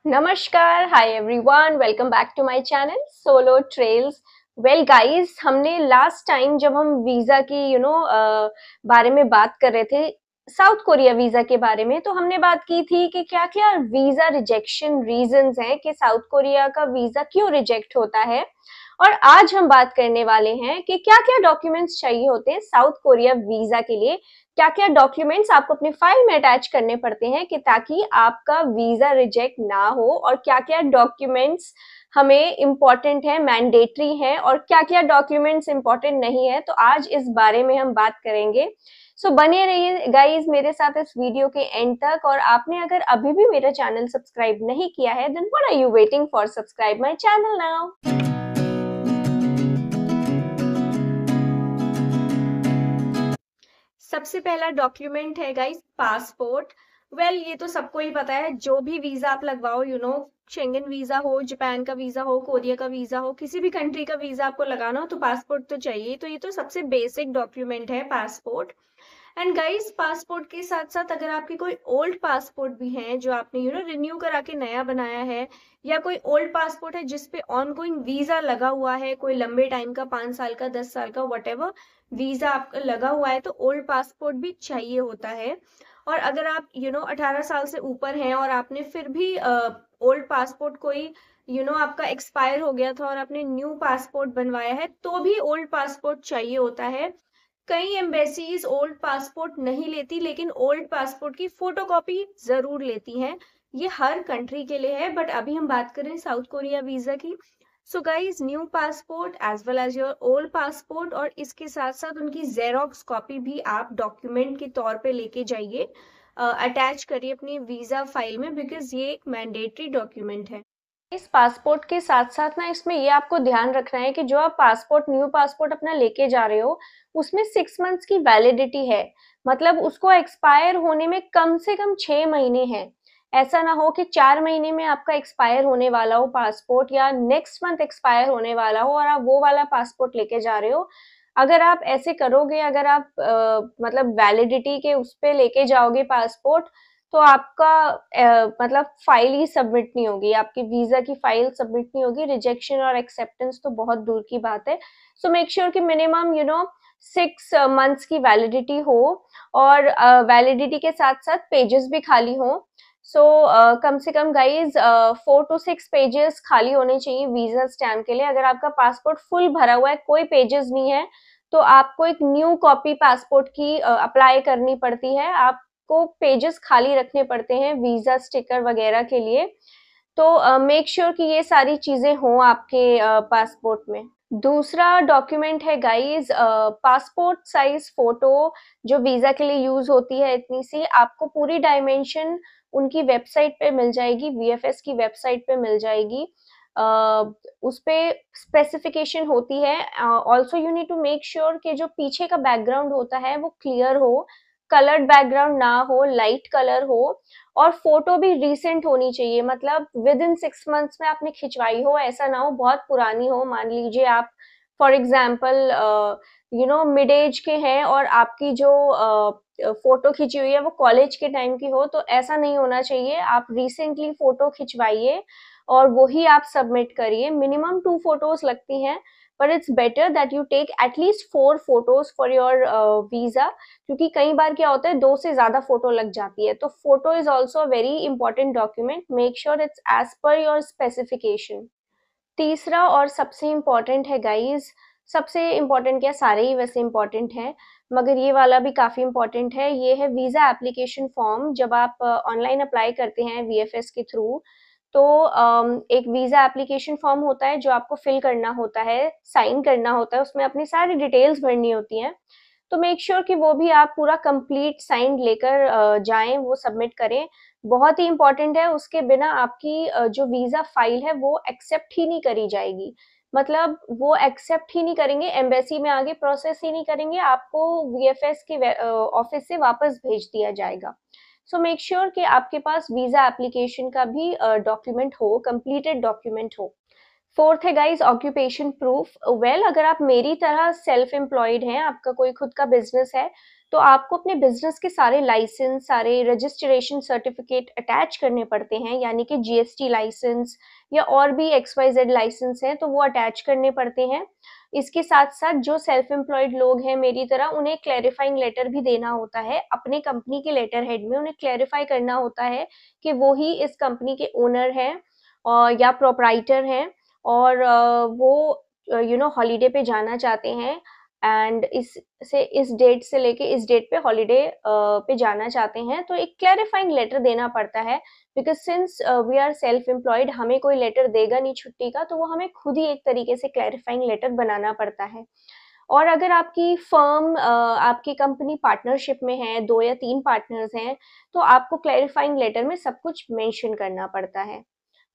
नमस्कार, hi everyone, welcome back to my channel solo trails. Well guys, हमने last time जब हम visa की बारे में बात कर रहे थे, साउथ कोरिया वीजा के बारे में, तो हमने बात की थी कि क्या क्या वीजा रिजेक्शन रीजंस हैं कि साउथ कोरिया का वीजा क्यों रिजेक्ट होता है। और आज हम बात करने वाले हैं कि क्या क्या डॉक्यूमेंट्स चाहिए होते हैं साउथ कोरिया वीजा के लिए, क्या क्या डॉक्यूमेंट्स आपको अपनी फाइल में अटैच करने पड़ते हैं कि ताकि आपका वीजा रिजेक्ट ना हो, और क्या क्या डॉक्यूमेंट्स हमें इम्पोर्टेंट है, मैंडेटरी है, और क्या क्या डॉक्यूमेंट्स इम्पोर्टेंट नहीं है। तो आज इस बारे में हम बात करेंगे। सो बने रहिए गाइज मेरे साथ इस वीडियो के एंड तक। और आपने अगर अभी भी मेरा चैनल सब्सक्राइब नहीं किया है, then what are you waiting for, subscribe my channel now. सबसे पहला डॉक्यूमेंट है गाइस पासपोर्ट। वेल ये तो सबको ही पता है, जो भी वीजा आप लगवाओ, शेंगन वीजा हो, जापान का वीजा हो, कोरिया का वीजा हो, किसी भी कंट्री का वीजा आपको लगाना हो तो पासपोर्ट तो चाहिए। तो ये तो सबसे बेसिक डॉक्यूमेंट है पासपोर्ट। एंड गाइस पासपोर्ट के साथ साथ अगर आपकी कोई ओल्ड पासपोर्ट भी है जो आपने रिन्यू करा के नया बनाया है, या कोई ओल्ड पासपोर्ट है जिसपे ऑनगोइंग वीजा लगा हुआ है, कोई लंबे टाइम का 5 साल का 10 साल का वटेवर वीजा आपका लगा हुआ है, तो ओल्ड पासपोर्ट भी चाहिए होता है। और अगर आप 18 साल से ऊपर हैं और आपने फिर भी ओल्ड पासपोर्ट कोई आपका एक्सपायर हो गया था और आपने न्यू पासपोर्ट बनवाया है, तो भी ओल्ड पासपोर्ट चाहिए होता है। कई एम्बेसीज ओल्ड पासपोर्ट नहीं लेती, लेकिन ओल्ड पासपोर्ट की फोटोकॉपी जरूर लेती हैं। ये हर कंट्री के लिए है, बट अभी हम बात करें साउथ कोरिया वीजा की। So guys, new passport as well as your old passport, और इसके साथ साथ उनकी जेरोक्स कॉपी भी आप डॉक्यूमेंट के तौर पे लेके जाइए, अटैच करिए अपनी वीजा फाइल में, बिकॉज ये एक मैंडेटरी डॉक्यूमेंट है। इस पासपोर्ट के साथ साथ ना, इसमें ये आपको ध्यान रखना है कि जो आप पासपोर्ट, न्यू पासपोर्ट अपना लेके जा रहे हो, उसमें 6 मंथ्स की वैलिडिटी है। मतलब उसको एक्सपायर होने में कम से कम 6 महीने हैं। ऐसा ना हो कि 4 महीने में आपका एक्सपायर होने वाला हो पासपोर्ट, या नेक्स्ट मंथ एक्सपायर होने वाला हो और आप वो वाला पासपोर्ट लेके जा रहे हो। अगर आप ऐसे करोगे, अगर आप मतलब वैलिडिटी के उस पे लेके जाओगे पासपोर्ट, तो आपका मतलब फाइल ही सबमिट नहीं होगी, आपकी वीजा की फाइल सबमिट नहीं होगी। रिजेक्शन और एक्सेप्टेंस तो बहुत दूर की बात है। सो मेक श्योर कि मिनिमम 6 मंथ्स की वैलिडिटी हो, और वैलिडिटी के साथ साथ पेजेस भी खाली हो। सो कम से कम गाइज 4 to 6 पेजेस खाली होने चाहिए वीजा स्टैम्प के लिए। अगर आपका पासपोर्ट फुल भरा हुआ है, कोई पेजेस नहीं है, तो आपको एक न्यू कॉपी पासपोर्ट की अप्लाई करनी पड़ती है। आपको पेजेस खाली रखने पड़ते हैं वीजा स्टिकर वगैरह के लिए। तो मेक श्योर कि ये सारी चीजें हों आपके पासपोर्ट में। दूसरा डॉक्यूमेंट है गाइज पासपोर्ट साइज फोटो, जो वीजा के लिए यूज होती है। इतनी सी आपको पूरी डायमेंशन उनकी वेबसाइट पे मिल जाएगी, वीएफएस की वेबसाइट पे मिल जाएगी। उस पे स्पेसिफिकेशन होती है। Also you need to make sure कि जो पीछे का बैकग्राउंड होता है वो क्लियर हो, कलर्ड बैकग्राउंड ना हो, लाइट कलर हो, और फोटो भी रिसेंट होनी चाहिए। मतलब विद इन 6 मंथ्स में आपने खिंचवाई हो, ऐसा ना हो बहुत पुरानी हो। मान लीजिए आप फॉर एग्जाम्पल मिड एज के हैं और आपकी जो फोटो खिंची हुई है वो कॉलेज के टाइम की हो, तो ऐसा नहीं होना चाहिए। आप रिसेंटली फोटो खिंचवाइए और वही आप सबमिट करिए। मिनिमम 2 फोटोज लगती हैं, but it's better that you take at least 4 photos for your visa, क्योंकि कई बार क्या होता है 2 से ज्यादा फोटो लग जाती है। तो photo is also very important document, make sure it's as per your specification. तीसरा और सबसे इम्पोर्टेंट है गाइज, सबसे इम्पोर्टेंट क्या, सारे ही वैसे इम्पोर्टेंट हैं, मगर ये वाला भी काफ़ी इम्पोर्टेंट है। ये है वीज़ा एप्लीकेशन फॉर्म। जब आप ऑनलाइन अप्लाई करते हैं वीएफएस के थ्रू, तो एक वीज़ा एप्लीकेशन फॉर्म होता है जो आपको फिल करना होता है, साइन करना होता है, उसमें अपनी सारी डिटेल्स भरनी होती हैं। तो मेक श्योर कि वो भी आप पूरा कंप्लीट साइन लेकर जाएं, वो सबमिट करें। बहुत ही इंपॉर्टेंट है, उसके बिना आपकी जो वीजा फाइल है वो एक्सेप्ट ही नहीं करी जाएगी। मतलब वो एक्सेप्ट ही नहीं करेंगे, एम्बेसी में आगे प्रोसेस ही नहीं करेंगे, आपको वीएफएस के ऑफिस से वापस भेज दिया जाएगा। सो मेक श्योर कि आपके पास वीजा एप्लीकेशन का भी डॉक्यूमेंट हो, कंप्लीटेड डॉक्यूमेंट हो। फोर्थ है गाइज ऑक्यूपेशन प्रूफ। वेल, अगर आप मेरी तरह सेल्फ एम्प्लॉयड हैं, आपका कोई खुद का बिजनेस है, तो आपको अपने बिजनेस के सारे लाइसेंस, सारे रजिस्ट्रेशन सर्टिफिकेट अटैच करने पड़ते हैं, यानी कि जीएसटी लाइसेंस या और भी XYZ लाइसेंस हैं तो वो अटैच करने पड़ते हैं। इसके साथ साथ जो सेल्फ एम्प्लॉयड लोग हैं मेरी तरह, उन्हें क्लैरिफाइंग लेटर भी देना होता है अपने कंपनी के लेटर हेड में। उन्हें क्लैरिफाई करना होता है कि वो ही इस कंपनी के ओनर हैं और या प्रोपराइटर हैं, और वो हॉलीडे पे जाना चाहते हैं, एंड इस डेट से लेके इस डेट पे हॉलीडे पे जाना चाहते हैं। तो एक क्लैरिफाइंग लेटर देना पड़ता है, because since we are self employed, हमें कोई लेटर देगा नहीं छुट्टी का, तो वो हमें खुद ही एक तरीके से क्लैरिफाइंग लेटर बनाना पड़ता है। और अगर आपकी फर्म, आपकी कंपनी पार्टनरशिप में है, 2 या 3 पार्टनर्स हैं, तो आपको क्लैरिफाइंग लेटर में सब कुछ मेंशन करना पड़ता है।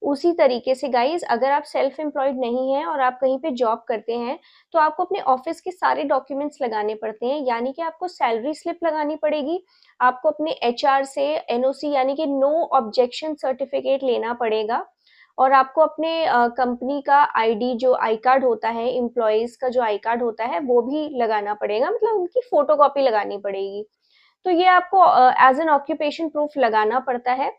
उसी तरीके से गाइस, अगर आप सेल्फ एम्प्लॉयड नहीं हैं और आप कहीं पे जॉब करते हैं, तो आपको अपने ऑफिस के सारे डॉक्यूमेंट्स लगाने पड़ते हैं, यानी कि आपको सैलरी स्लिप लगानी पड़ेगी, आपको अपने एचआर से एनओसी यानी कि नो ऑब्जेक्शन सर्टिफिकेट लेना पड़ेगा, और आपको अपने कंपनी का आईडी, जो आई कार्ड होता है, एम्प्लॉयज का जो आई कार्ड होता है, वो भी लगाना पड़ेगा, मतलब उनकी फोटोकॉपी लगानी पड़ेगी। तो ये आपको एज एन ऑक्यूपेशन प्रूफ लगाना पड़ता है।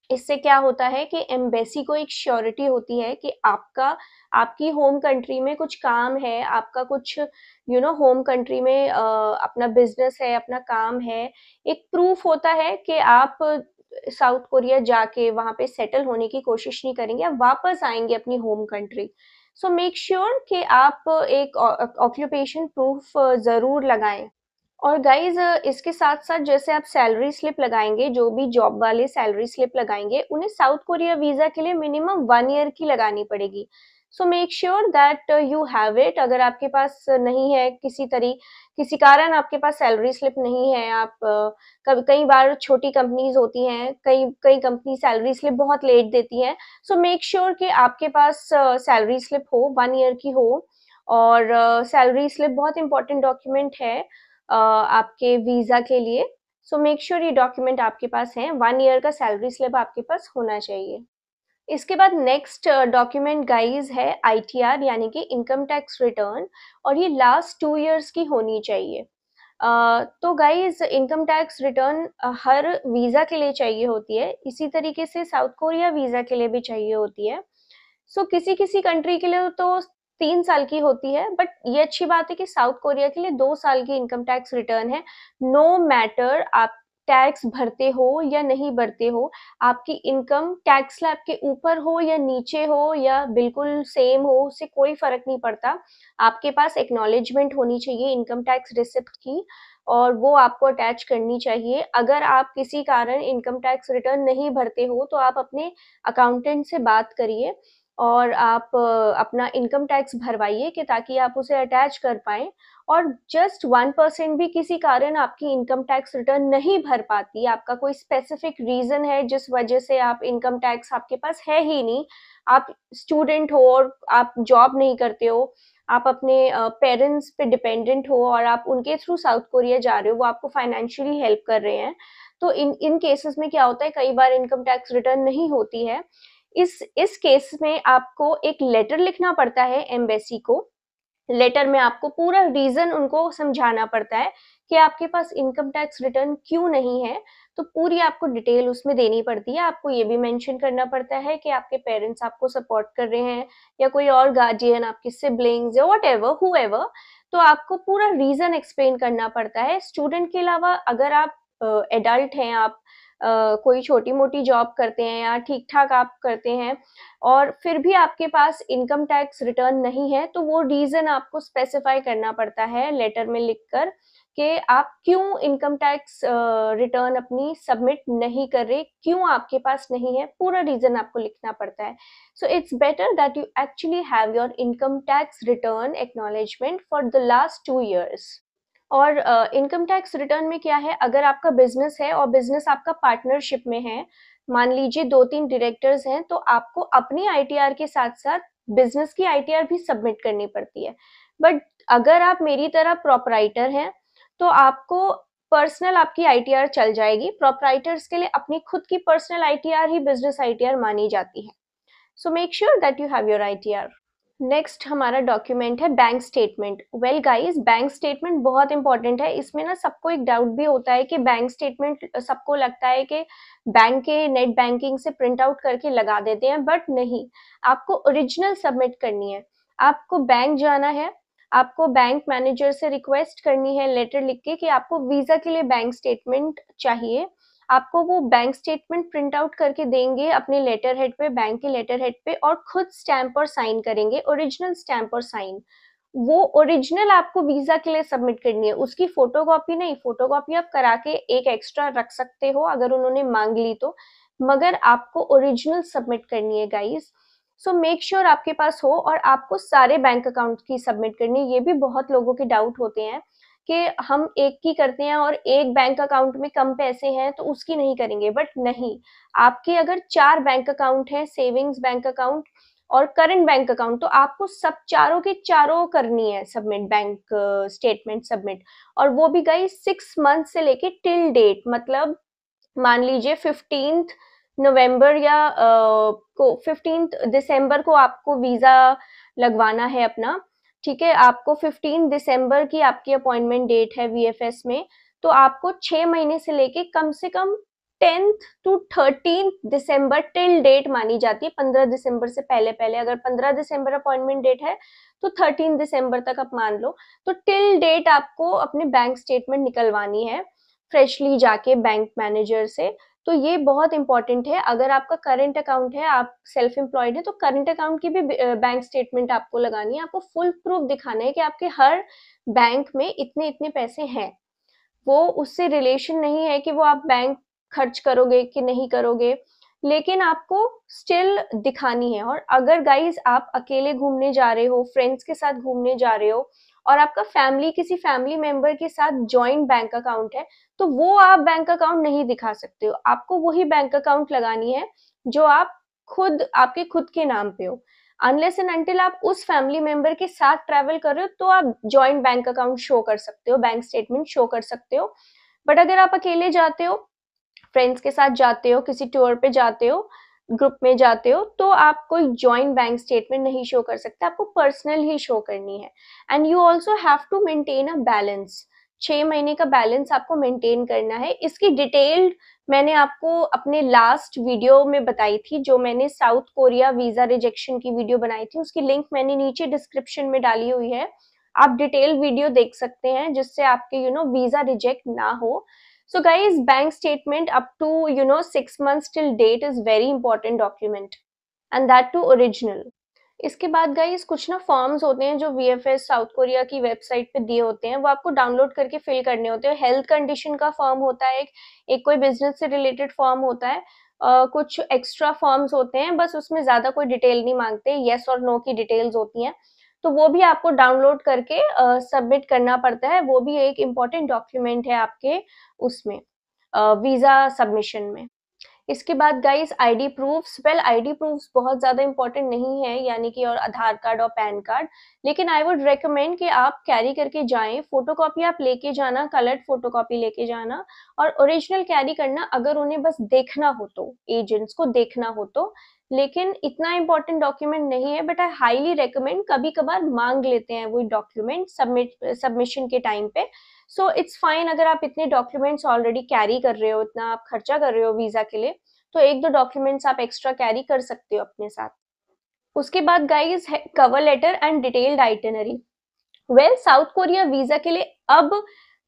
इससे क्या होता है कि एम्बेसी को एक श्योरिटी होती है कि आपकी होम कंट्री में कुछ काम है, आपका कुछ होम कंट्री में अपना बिजनेस है, अपना काम है। एक प्रूफ होता है कि आप साउथ कोरिया जाके वहां पे सेटल होने की कोशिश नहीं करेंगे, आप वापस आएंगे अपनी home country. So make sure कि आप एक ऑक्यूपेशन प्रूफ जरूर लगाएं। और गाइज इसके साथ साथ जैसे आप सैलरी स्लिप लगाएंगे, जो भी जॉब वाले सैलरी स्लिप लगाएंगे, उन्हें साउथ कोरिया वीजा के लिए मिनिमम 1 ईयर की लगानी पड़ेगी। So make sure that you have it. अगर आपके पास नहीं है, किसी कारण आपके पास सैलरी स्लिप नहीं है, आप कई बार छोटी कंपनीज होती हैं, कई कई कंपनी सैलरी स्लिप बहुत लेट देती हैं। सो मेक श्योर कि आपके पास सैलरी स्लिप हो, 1 ईयर की हो। और सैलरी स्लिप बहुत इंपॉर्टेंट डॉक्यूमेंट है आपके वीजा के लिए। सो मेक श्योर ये डॉक्यूमेंट आपके पास है, 1 ईयर का सैलरी स्लिप आपके पास होना चाहिए। इसके बाद नेक्स्ट डॉक्यूमेंट गाइज है आईटीआर, यानी कि इनकम टैक्स रिटर्न, और ये लास्ट 2 ईयर्स की होनी चाहिए। तो गाइज इनकम टैक्स रिटर्न हर वीजा के लिए चाहिए होती है, इसी तरीके से साउथ कोरिया वीजा के लिए भी चाहिए होती है। सो किसी किसी कंट्री के लिए तो 3 साल की होती है, बट ये अच्छी बात है कि साउथ कोरिया के लिए 2 साल की इनकम टैक्स रिटर्न है। नो मैटर आप टैक्स भरते हो या नहीं भरते हो, आपकी इनकम टैक्स स्लैब के ऊपर हो या नीचे हो या बिल्कुल सेम हो, उससे कोई फर्क नहीं पड़ता। आपके पास एक्नॉलेजमेंट होनी चाहिए इनकम टैक्स रिसिप्ट की, और वो आपको अटैच करनी चाहिए। अगर आप किसी कारण इनकम टैक्स रिटर्न नहीं भरते हो, तो आप अपने अकाउंटेंट से बात करिए और आप अपना इनकम टैक्स भरवाइए, कि ताकि आप उसे अटैच कर पाएं। और जस्ट 1% भी किसी कारण आपकी इनकम टैक्स रिटर्न नहीं भर पाती, आपका कोई स्पेसिफिक रीजन है जिस वजह से आप इनकम टैक्स आपके पास है ही नहीं, आप स्टूडेंट हो और आप जॉब नहीं करते हो, आप अपने पेरेंट्स पे डिपेंडेंट हो और आप उनके थ्रू साउथ कोरिया जा रहे हो, वो आपको फाइनेंशियली हेल्प कर रहे हैं, तो इन केसेस में क्या होता है, कई बार इनकम टैक्स रिटर्न नहीं होती है। इस केस में आपको एक लेटर लिखना पड़ता है एम्बेसी को। लेटर में आपको पूरा रीजन उनको समझाना पड़ता है कि आपके पास इनकम टैक्स रिटर्न क्यों नहीं है, तो पूरी आपको डिटेल उसमें देनी पड़ती है। आपको ये भी मेंशन करना पड़ता है कि आपके पेरेंट्स आपको सपोर्ट कर रहे हैं, या कोई और गार्जियन, आपके सिबलिंग्स या वट एवर हुएवर, तो आपको पूरा रीजन एक्सप्लेन करना पड़ता है। स्टूडेंट के अलावा अगर आप एडल्ट हैं, आप कोई छोटी मोटी जॉब करते हैं या ठीक ठाक आप करते हैं, और फिर भी आपके पास इनकम टैक्स रिटर्न नहीं है, तो वो रीजन आपको स्पेसिफाई करना पड़ता है लेटर में लिखकर, कि आप क्यों इनकम टैक्स रिटर्न अपनी सबमिट नहीं कर रहे, क्यों आपके पास नहीं है, पूरा रीजन आपको लिखना पड़ता है। So it's better that you actually have your income tax return acknowledgement for the last 2 years. और इनकम टैक्स रिटर्न में क्या है, अगर आपका बिजनेस है और बिजनेस आपका पार्टनरशिप में है, मान लीजिए 2-3 डायरेक्टर्स हैं, तो आपको अपनी आईटीआर के साथ साथ बिजनेस की आईटीआर भी सबमिट करनी पड़ती है। बट अगर आप मेरी तरह प्रोपराइटर हैं, तो आपको पर्सनल आपकी आईटीआर चल जाएगी। प्रोपराइटर्स के लिए अपनी खुद की पर्सनल आईटीआर ही बिजनेस आईटीआर मानी जाती है। So make sure that you have your ITR. Next हमारा डॉक्यूमेंट है bank statement. Well guys, bank statement बहुत इंपॉर्टेंट है। इसमें ना सबको एक डाउट भी होता है कि बैंक स्टेटमेंट, सबको लगता है कि बैंक के नेट बैंकिंग से प्रिंट आउट करके लगा देते हैं, बट नहीं, आपको ओरिजिनल सबमिट करनी है। आपको बैंक जाना है, आपको बैंक मैनेजर से रिक्वेस्ट करनी है लेटर लिख के कि आपको वीजा के लिए बैंक स्टेटमेंट चाहिए। आपको वो बैंक स्टेटमेंट प्रिंट आउट करके देंगे अपने लेटर हेड पे, बैंक के लेटर हेड पे, और खुद स्टैंप और साइन करेंगे, ओरिजिनल स्टैंप और साइन। वो ओरिजिनल आपको वीजा के लिए सबमिट करनी है, उसकी फोटोकॉपी नहीं। फोटोकॉपी आप करा के एक एक्स्ट्रा रख सकते हो अगर उन्होंने मांग ली तो, मगर आपको ओरिजिनल सबमिट करनी है गाइस। सो मेक श्योर आपके पास हो, और आपको सारे बैंक अकाउंट की सबमिट करनी है। ये भी बहुत लोगों के डाउट होते हैं कि हम एक की करते हैं और एक बैंक अकाउंट में कम पैसे हैं तो उसकी नहीं करेंगे, बट नहीं, आपके अगर 4 बैंक अकाउंट हैं, सेविंग्स बैंक अकाउंट और करंट बैंक अकाउंट, तो आपको सब चारों के चारों करनी है सबमिट, बैंक स्टेटमेंट सबमिट। और वो भी गाइस 6 मंथ से लेके टिल डेट, मतलब मान लीजिए 15th नवंबर या को 15th दिसंबर को आपको वीजा लगवाना है अपना, ठीक है, आपको 15 दिसंबर की आपकी अपॉइंटमेंट डेट है वीएफएस में, तो आपको 6 महीने से लेके कम से कम 10th to 13th December till date मानी जाती है। 15 दिसंबर से पहले पहले, अगर 15 दिसंबर अपॉइंटमेंट डेट है तो 13 दिसंबर तक आप मान लो, तो टिल डेट आपको अपने बैंक स्टेटमेंट निकलवानी है फ्रेशली जाके बैंक मैनेजर से। तो ये बहुत इंपॉर्टेंट है। अगर आपका करंट अकाउंट है, आप सेल्फ एम्प्लॉयड है, तो करंट अकाउंट की भी बैंक स्टेटमेंट आपको लगानी है। आपको फुल प्रूफ दिखाना है कि आपके हर बैंक में इतने इतने पैसे हैं। वो उससे रिलेशन नहीं है कि वो आप बैंक खर्च करोगे कि नहीं करोगे, लेकिन आपको स्टिल दिखानी है। और अगर गाइज आप अकेले घूमने जा रहे हो, फ्रेंड्स के साथ घूमने जा रहे हो, और आपका फैमिली किसी फैमिली मेंबर के साथ जॉइंट बैंक अकाउंट है, तो वो आप बैंक अकाउंट नहीं दिखा सकते हो। आपको वही बैंक अकाउंट लगानी है जो आप खुद, आपके खुद के नाम पे हो। अनलेस एंड अनटिल आप उस फैमिली मेंबर के साथ ट्रैवल कर रहे हो तो आप जॉइंट बैंक अकाउंट शो कर सकते हो, बैंक स्टेटमेंट शो कर सकते हो। बट अगर आप अकेले जाते हो, फ्रेंड्स के साथ जाते हो, किसी टूर पे जाते हो, ग्रुप में जाते हो, तो आप कोई जॉइंट बैंक स्टेटमेंट नहीं शो कर सकते, आपको पर्सनल ही शो करनी है। And you also have to maintain a balance. 6 महीने का बैलेंस आपको मेंटेन करना है। इसकी डिटेल्ड मैंने आपको अपने लास्ट वीडियो में बताई थी, जो मैंने साउथ कोरिया वीजा रिजेक्शन की वीडियो बनाई थी, उसकी लिंक मैंने नीचे डिस्क्रिप्शन में डाली हुई है। आप डिटेल वीडियो देख सकते हैं जिससे आपके वीजा रिजेक्ट ना हो। So guys, bank statement up to 6 months till date is very important document, and that too original. इसके बाद गाइस कुछ ना फॉर्म्स होते हैं जो वीएफएस साउथ कोरिया की वेबसाइट पे दिए होते हैं, वो आपको डाउनलोड करके फिल करने होते हैं। हेल्थ कंडीशन का फॉर्म होता है, एक कोई बिजनेस से रिलेटेड फॉर्म होता है, कुछ एक्स्ट्रा फॉर्म्स होते हैं, बस उसमें ज्यादा कोई डिटेल नहीं मांगते, येस और नो की डिटेल्स होती हैं। तो वो भी आपको डाउनलोड करके सबमिट करना पड़ता है। वो भी एक इम्पॉर्टेंट डॉक्यूमेंट है आपके उसमें वीजा सबमिशन में। इसके बाद guys ID proofs. Well, ID proofs बहुत ज्यादा इंपॉर्टेंट नहीं है, यानी कि और आधार कार्ड और पैन कार्ड, लेकिन आई वुड रेकमेंड कि आप कैरी करके जाएं। फोटोकॉपी आप लेके जाना, कलर्ड फोटोकॉपी लेके जाना, और ओरिजिनल कैरी करना अगर उन्हें बस देखना हो तो, एजेंट्स को देखना हो तो। लेकिन इतना इंपॉर्टेंट डॉक्यूमेंट नहीं है, बट आई हाईली रेकमेंड, कभी कभार मांग लेते हैं वो डॉक्यूमेंट सबमिशन के टाइम पे। सो इट्स फाइन, अगर आप इतने डॉक्यूमेंट्स ऑलरेडी कैरी कर रहे हो, इतना आप खर्चा कर रहे हो वीजा के लिए, तो 1-2 डॉक्यूमेंट्स आप एक्स्ट्रा कैरी कर सकते हो अपने साथ। उसके बाद गाइस है cover letter and detailed itinerary. Well, South Korea visa के लिए अब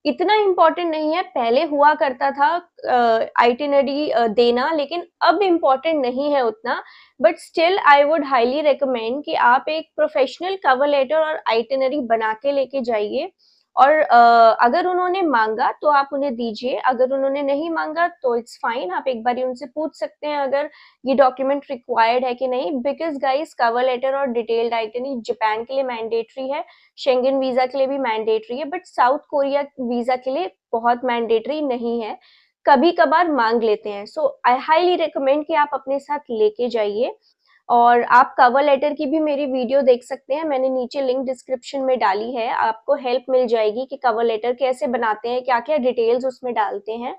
इतना इम्पोर्टेंट नहीं है, पहले हुआ करता था आइटिनरी देना, लेकिन अब इम्पोर्टेंट नहीं है उतना। But still I would highly recommend कि आप एक प्रोफेशनल कवर लेटर और आइटिनरी बना के लेके जाइए। और अगर उन्होंने मांगा तो आप उन्हें दीजिए, अगर उन्होंने नहीं मांगा तो इट्स फाइन, आप एक बार उनसे पूछ सकते हैं अगर ये डॉक्यूमेंट रिक्वायर्ड है कि नहीं। बिकॉज गाइस, कवर लेटर और डिटेल्ड आइटिनरी जापान के लिए मैंडेटरी है, शेंगन वीजा के लिए भी मैंडेटरी है, बट साउथ कोरिया वीजा के लिए बहुत मैंडेटरी नहीं है, कभी कभार मांग लेते हैं। सो आई हाईली रिकमेंड कि आप अपने साथ लेके जाइए। और आप कवर लेटर की भी मेरी वीडियो देख सकते हैं, मैंने नीचे लिंक डिस्क्रिप्शन में डाली है, आपको हेल्प मिल जाएगी कि कवर लेटर कैसे बनाते हैं, क्या क्या डिटेल्स उसमें डालते हैं।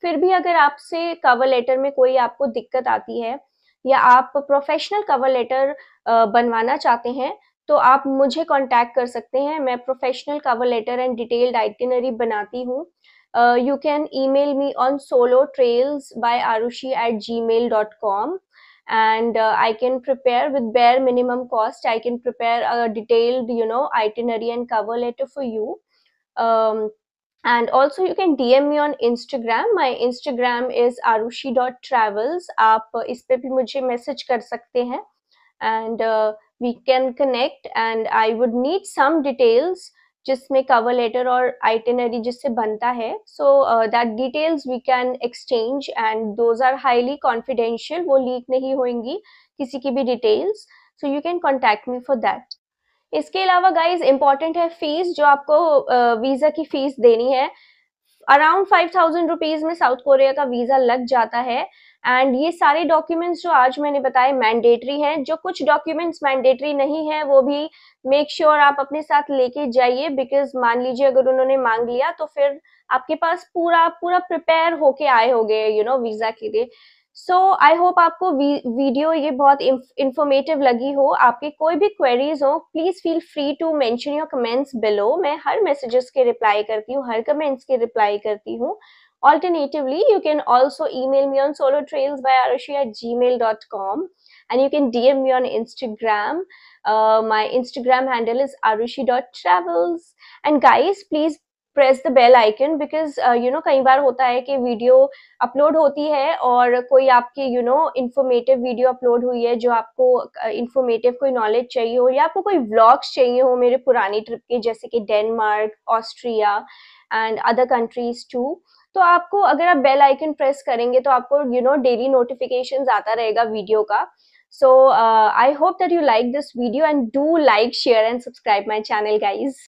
फिर भी अगर आपसे कवर लेटर में कोई आपको दिक्कत आती है, या आप प्रोफेशनल कवर लेटर बनवाना चाहते हैं, तो आप मुझे कांटेक्ट कर सकते हैं। मैं professional cover letter and detailed itinerary बनाती हूँ। You can email me on solotrails@arushi@gmail.com, and I can prepare with bare minimum cost. I can prepare a detailed, itinerary and cover letter for you. Um, and also you can DM me on Instagram. My Instagram is arushi.travels. आप इस पे भी मुझे message कर सकते हैं, and we can connect, and I would need some details जिसमें cover letter और itinerary जिससे बनता है, so that details we can exchange, and those are highly confidential, वो leak नहीं होंगी किसी की भी details, so you can contact me for that. इसके अलावा गाइज इंपॉर्टेंट है फीस, जो आपको वीजा की फीस देनी है। अराउंड 5,000 रुपीज में साउथ कोरिया का वीजा लग जाता है। एंड ये सारे डॉक्यूमेंट्स जो आज मैंने बताए मैंडेटरी हैं। जो कुछ डॉक्यूमेंट्स मैंडेटरी नहीं है वो भी मेक श्योर आप अपने साथ लेके जाइए, बिकॉज मान लीजिए अगर उन्होंने मांग लिया तो फिर आपके पास पूरा पूरा प्रिपेयर होके आए होगे वीजा के लिए। सो आई होप आपको वीडियो ये बहुत इंफॉर्मेटिव लगी हो। आपके कोई भी क्वेरीज हो, please feel free to mention your comments below. मैं हर मैसेजेस के रिप्लाई करती हूँ, हर कमेंट्स के रिप्लाई करती हूँ। Alternatively, you can also email me on solotrails@gmail.com, and you can DM me on Instagram. My Instagram handle is arushi.travels. And guys, please press the bell icon, because कई बार होता है कि video upload होती है और कोई आपकी इंफॉर्मेटिव वीडियो अपलोड हुई है, जो आपको इंफॉर्मेटिव कोई नॉलेज चाहिए हो, या आपको कोई व्लॉग्स चाहिए हो मेरे पुरानी ट्रिप के, जैसे कि Denmark, Austria and other countries too. तो आपको अगर आप बेल आइकन प्रेस करेंगे तो आपको डेली नोटिफिकेशंस आता रहेगा वीडियो का। So I hope that you like this video, and do like, share and subscribe my channel guys.